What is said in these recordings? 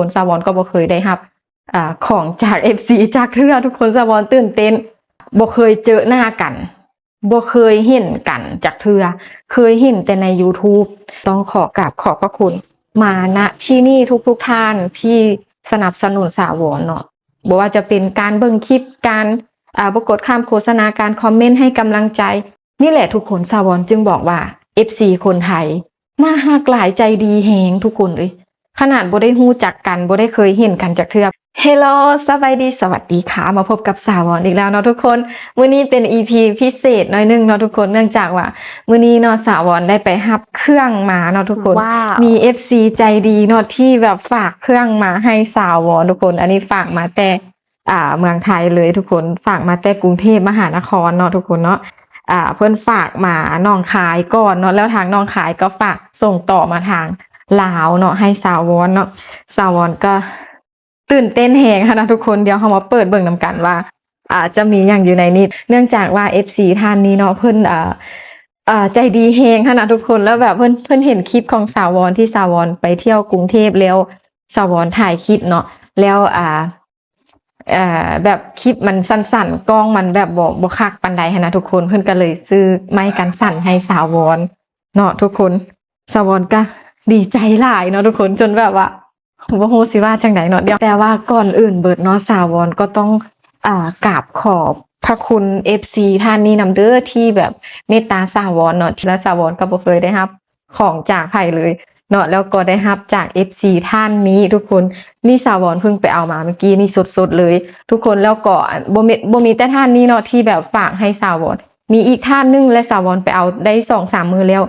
คนสาวอนก็บ่เคยได้รับของจาก FC จากเทื่อทุกคนสาวอนตื่นเต้นบ่เคยเจอหน้ากันบ่เคยเห็นกันจากเทื่อเคยเห็นแต่ใน YouTube ต้องขอกราบขอบพระคุณมาณที่นี่ทุกท่านที่สนับสนุนสาวอนเนาะบ่ว่าจะเป็นการเบิ่งคลิปการบ่กดข้ามโฆษณาการคอมเมนต์ให้กำลังใจนี่แหละทุกคนสาวอนจึงบอกว่า FC คนไทยน่าฮักหลายใจดีแฮงทุกคนเลยขนาดบ่ได้ฮู้จักกันบ่ได้เคยเห็นกันจากเทื่อเฮลโลสบายดีสวัสดีค่ะมาพบกับสาวอนอีกแล้วเนาะทุกคนมื้อนี้เป็น EP พิเศษหน่อยนึงเนาะทุกคนเนื่องจากว่ามื้อนี้เนาะสาวอนได้ไปรับเครื่องมาเนาะทุกคนมี FC ใจดีเนาะที่แบบฝากเครื่องมาให้สาวอนทุกคนอันนี้ฝากมาแต่เมืองไทยเลยทุกคนฝากมาแต่กรุงเทพมหานครเนาะทุกคนเนาะเพิ่นฝากมาน้องคายก่อนเนาะแล้วทางน้องคายก็ฝากส่งต่อมาทางลาวเนาะให้สาวอนเนาะสาวอนก็ตื่นเต้นแฮงค่ะนะทุกคนเดี๋ยวเฮามาเปิดเบิ่งนำกันว่าจะมีหยังอยู่ในนี้เนื่องจากว่า FC ท่านนี้เนาะเพิ่นใจดีแฮงค่ะนะทุกคนแล้วแบบเพิ่นเห็นคลิปของสาวอนที่สาวอนไปเที่ยวกรุงเทพแล้วสาวอนถ่ายคลิปเนาะแล้วแบบคลิปมันสั้นๆกล้องมันแบบบ่คักปานใดหั้นนะทุกคนเพิ่นก็เลยซื้อไม้กันสั่นให้สาวอนเนาะทุกคนสาวอนก็ดีใจหลายเนาะทุกคนจนแบบว่าบ่ฮู้สิว่าจังไดเนาะเดี๋ยวแต่ว่าก่อนอื่นเบิดเนาะสาวอนก็ต้องกราบขอบพระคุณ FC ท่านนี้นำเด้อที่แบบเมตตาสาวอนเนาะและสาวอนก็บ่เคยได้รับของจากไผเลยเนาะแล้วก็ได้รับจาก FC ท่านนี้ทุกคนนี่สาวอนเพิ่งไปเอามาเมื่อกี้นี่สดๆเลยทุกคนแล้วก็บ่มีแต่ท่านนี้เนาะที่แบบฝากให้สาวอนมีอีกท่านนึงและสาวอนไปเอาได้ 2-3 มื้อแล้ว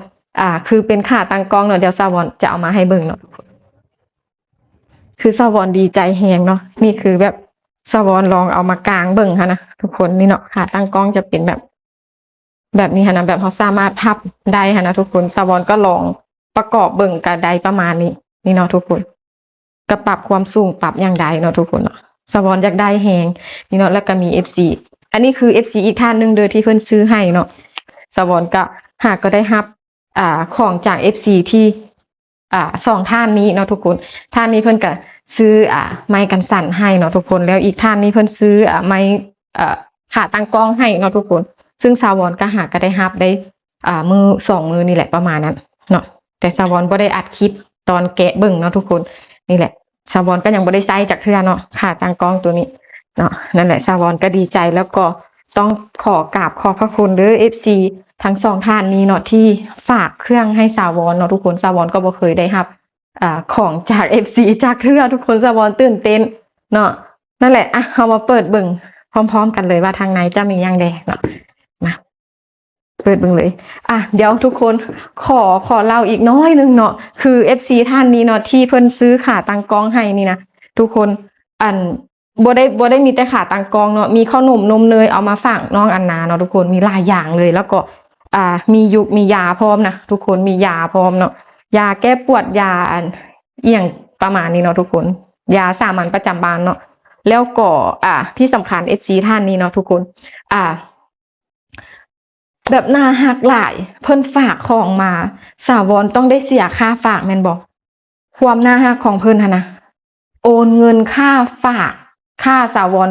คือเป็นขาตั้งกล้องเนาะเดี๋ยวสาวอนจะเอามาให้เบิ่งเนาะคือสาวอนดีใจแฮงเนาะนี่คือแบบสาวอนลองเอามากางเบิ่งค่ะนะทุกคนนี่เนาะขาตั้งกล้องจะเป็นแบบนี้ค่ะนะแบบเขาสามารถพับได้ค่ะนะทุกคนสาวอนก็ลองประกอบเบิ่งกับได้ประมาณนี้นี่เนาะทุกคนก็ปรับความสูงปรับอย่างใดเนาะทุกคนเนาะสาวอนอยากได้แฮงนี่เนาะแล้วก็มี FC อันนี้คือ FC อีกท่านนึงเด้อที่เพิ่นซื้อให้เนาะสาวอนก็ก็ได้รับของจาก FC ที่2ท่านนี้เนาะทุกคนท่านนี้เพิ่นก็ซื้อไม้กันสั่นให้เนาะทุกคนแล้วอีกท่านนี้เพิ่นซื้อไม้ขาตั้งกล้องให้เนาะทุกคนซึ่งสาวอนก็ก็ได้รับได้มือ2มือนี่แหละประมาณนั้นเนาะแต่สาวอนบ่ได้อัดคลิปตอนแกะเบิ่งเนาะทุกคนนี่แหละสาวอนก็ยังบ่ได้ใช้จักเทื่อเนาะขาตั้งกล้องตัวนี้เนาะนั่นแหละสาวอนก็ดีใจแล้วก็ต้องขอกราบขอบพระคุณเด้อ FC ทั้ง2ท่านนี้เนาะที่ฝากเครื่องให้สาวอนเนาะทุกคนสาวอนก็บ่เคยได้รับของจาก FC จากเทื่อทุกคนสาวอนตื่นเต้นเนาะนั่นแหละเฮามาเปิดเบิ่งพร้อมๆกันเลยว่าทางในจะมีหยังแดเนาะมาเปิดเบิ่งเลยเดี๋ยวทุกคนขอเล่าอีกน้อยนึงเนาะคือ FC ท่านนี้เนาะที่เพิ่นซื้อขาตั้งกล้องให้นี่นะทุกคนบ่ได้มีแต่ขาตั้งกล้องเนาะมีขนมนมเนยเอามาฝากน้องอันนาเนาะทุกคนมีหลายอย่างเลยแล้วก็มียุกมียาพร้อมนะทุกคนมียาพร้อมเนาะยาแก้ปวดยาเอียงประมาณนี้เนาะทุกคนยาสามัญประจำบ้านเนาะแล้วก็ที่สำคัญ FC ท่านนี้เนาะทุกคนแบบน่าฮักหลายเพิ่นฝากของมาสาวอนต้องได้เสียค่าฝากแม่นบ่ความน่าฮักของเพิ่นหั่นนะโอนเงินค่าฝากค่าสาวอน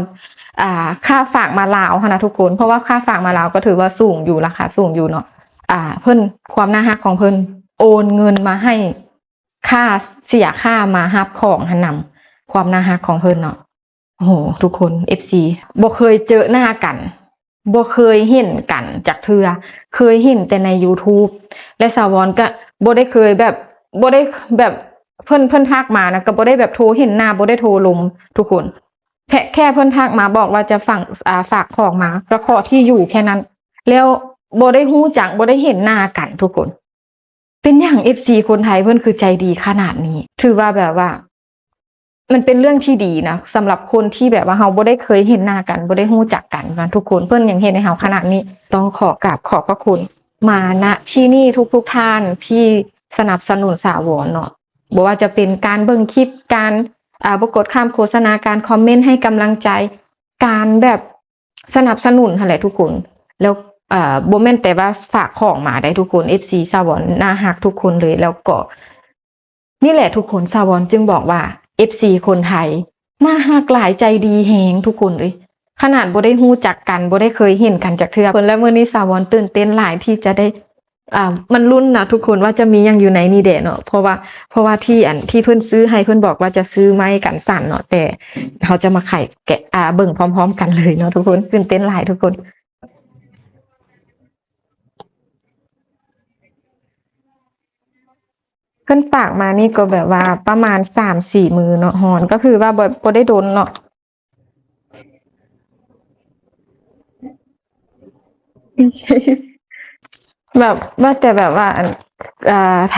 ค่าฝากมาลาวค่ะนะทุกคนเพราะว่าค่าฝากมาลาวก็ถือว่าสูงอยู่ราคาสูงอยู่เนาะเพิ่นความน่าฮักของเพิ่นโอนเงินมาให้ค่าเสียค่ามารับของหันนำความน่าฮักของเพิ่นเนาะโอ้โหทุกคน FC บ่เคยเจอหน้ากันบ่เคยเห็นกันจากเทื่อเคยเห็นแต่ใน YouTube และสาวอนก็บ่ได้เคยแบบบ่ได้แบบเพิ่นทักมานะก็บ่ได้แบบโทรเห็นหน้าบ่ได้โทรลมทุกคนแค่เพิ่นทักมาบอกว่าจะฝากของมาก็ขอที่อยู่แค่นั้นแล้วบ่ได้ฮู้จักบ่ได้เห็นหน้ากันทุกคนเป็นหยัง FC คนไทยเพิ่นคือใจดีขนาดนี้ถือว่าแบบว่ามันเป็นเรื่องที่ดีนะสำหรับคนที่แบบว่าเฮาบ่ได้เคยเห็นหน้ากันบ่ได้ฮู้จักกันนะทุกคนเพิ่นยังเฮ็ดให้เฮาขนาดนี้ต้องขอกราบขอบพระคุณมาณที่นี่ทุกท่านที่สนับสนุนสาวอนเนาะบ่ว่าจะเป็นการเบิ่งคลิปการบ่กดข้ามโฆษณาการคอมเมนต์ให้กำลังใจการแบบสนับสนุนหั่นแหละทุกคนแล้วบ่แม่นแต่ว่าฝากของมาได้ทุกคน FC สาวอนน่าฮักทุกคนเลยแล้วก็นี่แหละทุกคนสาวอนจึงบอกว่า FC คนไทยน่าฮักหลายใจดีแฮงทุกคนเลยขนาดบ่ได้ฮู้จักกันบ่ได้เคยเห็นกันจากเทื่อเพิ่นและมื้อนี้สาวรตื่นเต้นหลายที่จะได้มันลุ้นนะทุกคนว่าจะมีหยังอยู่ในนี่แหละเนาะเพราะว่าที่เพิ่นซื้อให้เพิ่นบอกว่าจะซื้อไม้กันสั่นเนาะแต่เขาจะมาไขแกะเบิ่งพร้อมๆกันเลยเนาะทุกคนตื่นเต้นหลายทุกคนเพิ่นฝากมานี่ก็แบบว่าประมาณ3-4มื้อเนาะฮอนก็คือว่าบ่ได้โดนเนาะ แบบว่าแต่แบบว่า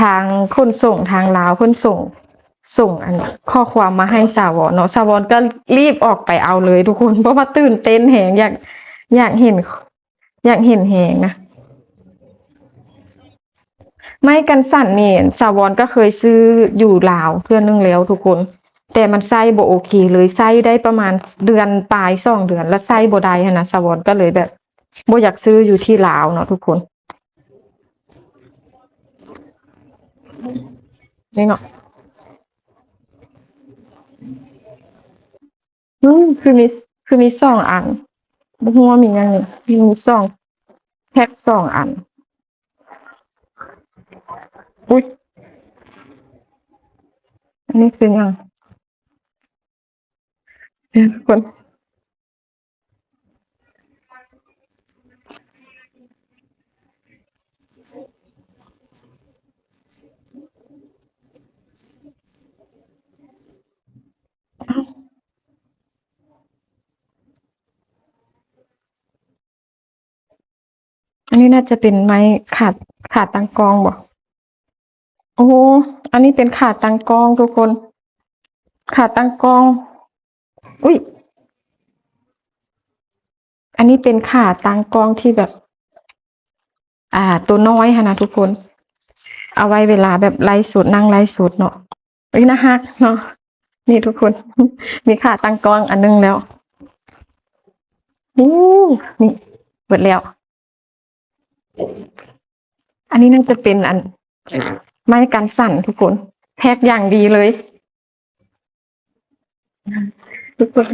ทางขนส่งทางลาวขนส่งอันข้อความมาให้สาวรเนาะสาวรก็รีบออกไปเอาเลยทุกคนเพราะว่าตื่นเต้นแหงอยากเห็นแหงนะไม่กันสั่นนี่สาวรก็เคยซื้ออยู่ลาวเพื่อนนึงแล้วทุกคนแต่มันไส้บ่โอเคเลยไส้ได้ประมาณเดือนปลาย2 เดือนแล้วไส้บ่ได้หั้นนะสาวรก็เลยแบบบ่อยากซื้ออยู่ที่ลาวเนาะทุกคนนี่เนาะ คือมี2 อันบ่ฮู้ว่ามีหยังนี่มี2 แพ็ก2 อันอุ๊ยอันนี้คือหยังเดี๋ยวทุกคนอ้าวอันนี้น่าจะเป็นไม้ขาดตั้งกล้องบ่โอ้โฮอันนี้เป็นขาตั้งกล้องทุกคนขาตั้งกล้องอุ๊ยอันนี้เป็นขาตั้งกล้องที่แบบตัวน้อยหั้นนะทุกคนเอาไว้เวลาแบบไลฟ์สดนั่งไลฟ์สดเนาะอุ๊ยน่ารักเนาะนี่ทุกคนมีขาตั้งกล้องอันหนึ่งแล้วอู้นี่เบิดแล้ว อันนี้น่าจะเป็นไม้กันสั่นทุกคนแพ็กอย่างดีเลยทุกคน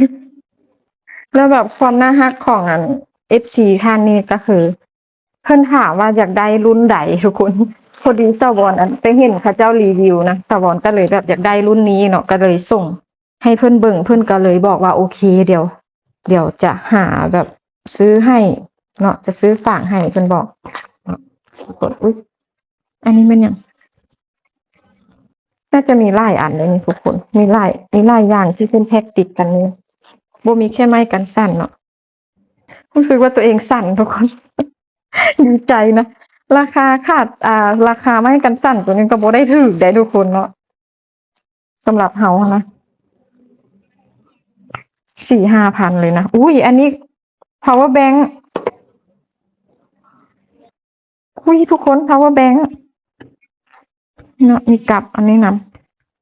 แล้วแบบความน่าฮักของFC ท่านนี้ก็คือเพิ่นถามว่าอยากได้รุ่นใดทุกคนพอดีสวรไปเห็นเขาเจ้ารีวิวนะสวรก็เลยแบบอยากได้รุ่นนี้เนาะก็เลยส่งให้เพิ่นเบิ่งเพิ่นก็เลยบอกว่าโอเคเดี๋ยวจะหาแบบซื้อให้เนาะจะซื้อฝากให้เพิ่นบอกเนาะกดอุ๊ยอันนี้มันหยัง น่าจะมีหลายอันเลยนี่ทุกคนมีหลายอย่างที่เป็นแพ็กติดกันเลยบ่มีแค่ไม้กันสั่นเนาะรู้สึกว่าตัวเองสั่นทุกคนดีใจนะราคาขาดราคาไม้กันสั่นตัวนี้ก็บ่ได้ถูกได้ทุกคนเนาะสำหรับเฮานะ4-5 พันเลยนะอุ้ยอันนี้ power bank อุ้ยทุกคน power bank เนาะมีกับอันนี้น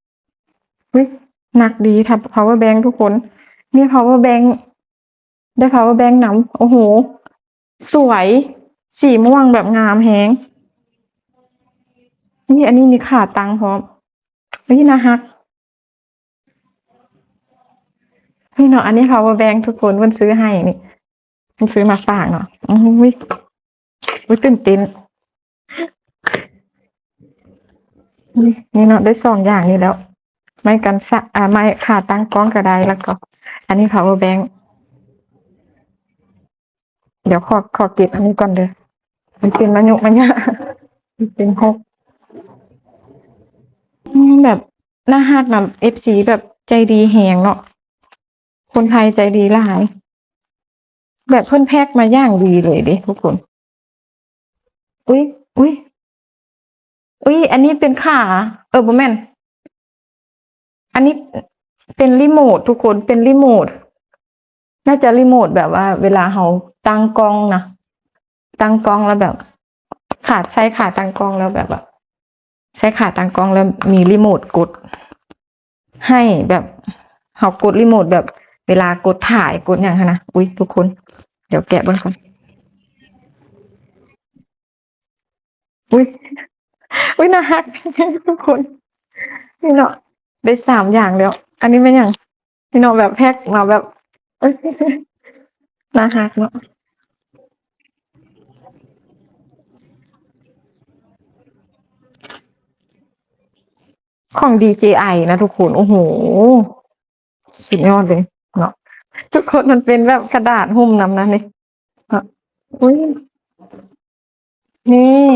ำอุ้ยหนักดีถ้า power bank ทุกคนนี่ power bank ได้ power bank นำโอ้โหสวยสีม่วงแบบงามแฮงนี่อันนี้มีขาตังพร้อมนี่นะฮักนี่เนาะอันนี้ power bank ทุกคนเพิ่นซื้อให้นี่เพิ่นซื้อมาฝากเนาะอุ้ยตื่นเต้นนี่เนาะได้2 อย่างนี้แล้วไม้กันสะไม้ขาตั้งกล้องก็ได้แล้วก็อันนี้ power bank เดี๋ยวขอเก็บอันนี้ก่อนเด้อมันเป็นมะยุมะยะมันเป็นหกแบบน่าฮักนำ FC แบบใจดีแฮงเนาะคนไทยใจดีหลายแบบเพิ่นแพ็กมาอย่างดีเลยเด้ทุกคนอุ๊ยอุ๊ยอุ๊ยอันนี้เป็นขาบ่แม่นอันนี้เป็นรีโมททุกคนเป็นรีโมทน่าจะรีโมทแบบว่าเวลาเราตั้งกล้องนะตั้งกล้องแล้วแบบใช้ขาตั้งกล้องแล้วแบบว่าใช้ขาตั้งกล้องแล้วมีรีโมทกดให้แบบเรากดรีโมทแบบเวลากดถ่ายกดหยังหั้นนะอุ๊ยทุกคนเดี๋ยวแกะเบิ่งก่อนอุ๊ยอุ๊ยน่ารักทุกคนนี่เนาะได้3 อย่างแล้ว อันนี้เป็นอย่างพี่น้องแบบแพ็คมาแบบน่าฮักเนาะของ DJI นะทุกคนโอ้โหสุดยอดเลยเนาะทุกคนมันเป็นแบบกระดาษหุ้มนำนะนี่เนาะอุ้ยนี่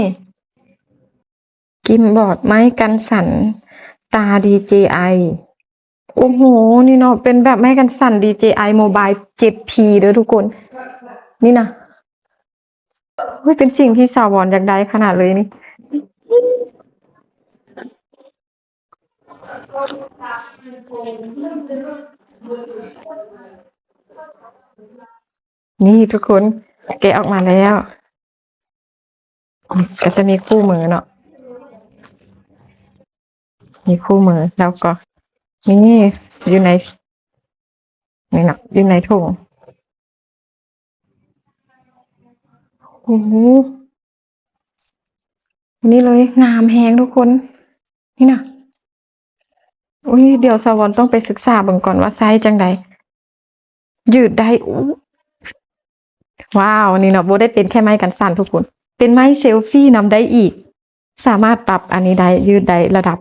กิมบอร์ดไม้กันสั่นตา DJI โอ้โหนี่เนาะเป็นแบบไม้กันสั่น DJI Mobile 7P เด้อทุกคนนี่นะเฮ้ยเป็นสิ่งที่สาวรอยากได้ขนาดเลยนี่นี่ทุกคนแกะออกมาแล้วก็จะมีคู่มือเนาะมีคู่มือแล้วก็นี่อยู่ในนี่เนาะอยู่ในถุงโอ้โหนี่เลยงามแฮงทุกคนนี่นะอุ้ยเดี๋ยวสวรรค์ต้องไปศึกษาเบิ่งก่อนว่าไซส์จังใดยืดได้อู้ว้าวนี่เนาะโบได้เป็นแค่ไม้กันสั่นทุกคนเป็นไม้เซลฟี่นำได้อีกสามารถปรับอันนี้ได้ยืดได้ระดับ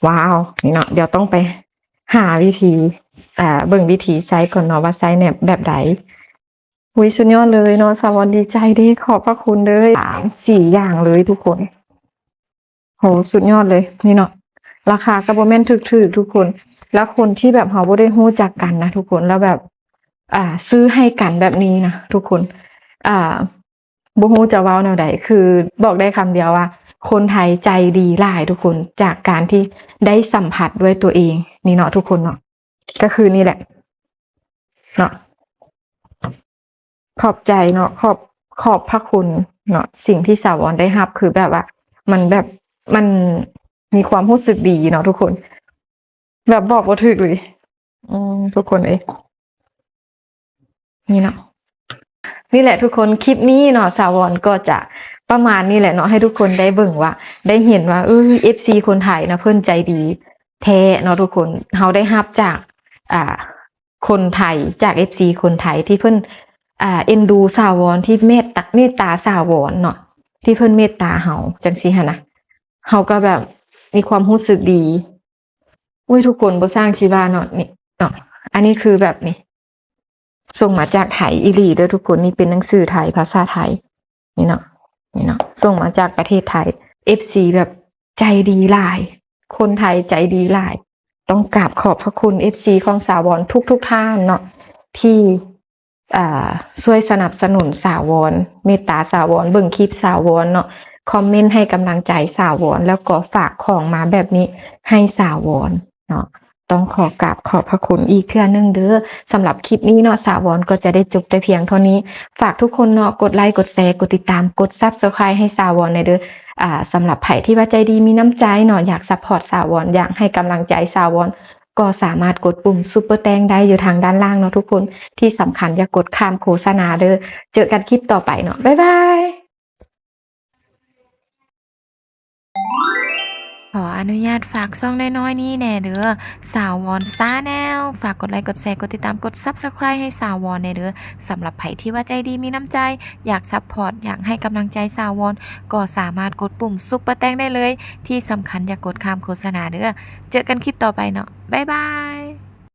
ว้าวนี่เนาะเดี๋ยวต้องไปหาวิธีเบิ่งวิธีไซส์ก่อนเนาะว่าไซส์เนี่ยแบบใดอุ้ยสุดยอดเลยเนาะสวรรค์ดีใจดีขอบพระคุณเลย3-4อย่างเลยทุกคนโหสุดยอดเลยนี่เนาะราคาก็บ่แม่นถูกๆทุกคนแล้วคนที่แบบเราบ่ได้รู้จักกันนะทุกคนแล้วแบบซื้อให้กันแบบนี้นะทุกคนอ่าบ่รู้จะเว้าแนวใดคือบอกได้คำเดียวว่าคนไทยใจดีหลายทุกคนจากการที่ได้สัมผัสด้วยตัวเองนี่เนาะทุกคนเนาะก็คือนี่แหละเนาะขอบใจเนาะขอบพระคุณเนาะสิ่งที่สาวรได้รับคือแบบว่ามันแบบมันมีความรู้สึกดีเนาะทุกคนแบบบอกบ่ถูกเลยทุกคนเอ้ยนี่เนาะ นี่แหละทุกคนคลิปนี้เนาะสาวรก็จะประมาณนี้แหละเนาะให้ทุกคนได้เบิ่งว่าได้เห็นว่าFC คนไทยนะเพิ่นใจดีแท้เนาะทุกคนเฮาได้รับจากคนไทยจาก FC คนไทยที่เพิ่นเอ็นดูสาวรที่เมตตาสาวรเนาะที่เพิ่นเมตตาเฮาจังซี่หั่นนะเฮาก็แบบมีความรู้สึกดีอุ้ยทุกคนบ่สร้างชีวาเนาะนี่เนาะอันนี้คือแบบนี่ ส่งมาจากไทยอีหลีเด้อทุกคนนี่เป็นหนังสือไทยภาษาไทยนี่เนาะนี่เนาะส่งมาจากประเทศไทย FC แบบใจดีหลายคนไทยใจดีหลายต้องกราบขอบพระคุณ FC ของสาวรทุกท่านเนาะที่ช่วยสนับสนุนสาวรเมตตาสาวรเบิ่งคลิปสาวรเนาะคอมเมนต์ให้กำลังใจสาวรแล้วก็ฝากของมาแบบนี้ให้สาวรเนาะ ต้องขอกราบขอบพระคุณอีกเทื่อนึงเด้อสำหรับคลิปนี้เนาะสาวรก็จะได้จบแต่เพียงเท่านี้ฝากทุกคนเนาะกดไลค์กดแชร์กดติดตามกด Subscribe ให้สาวรในเด้อสำหรับไผที่ว่าใจดีมีน้ำใจเนาะอยากซัพพอร์ตสาวรอยากให้กำลังใจสาวรก็สามารถกดปุ่มซุปเปอร์แตงได้อยู่ทางด้านล่างเนาะทุกคนที่สำคัญอย่ากดข้ามโฆษณาเด้อเจอกันคลิปต่อไปเนาะบ๊ายบายขออนุญาตฝากช่องน้อยๆนี้แน่เด้อสาววอนซ่าแนวฝากกดไลค์กดแชร์กดติดตามกด Subscribe ให้สาววอนแน่เด้อสำหรับไผที่ว่าใจดีมีน้ำใจอยากซัพพอร์ตอยากให้กำลังใจสาววอนก็สามารถกดปุ่มซุปเปอร์แตงได้เลยที่สำคัญอย่ากดข้ามโฆษณาเด้อเจอกันคลิปต่อไปเนาะบ๊ายบาย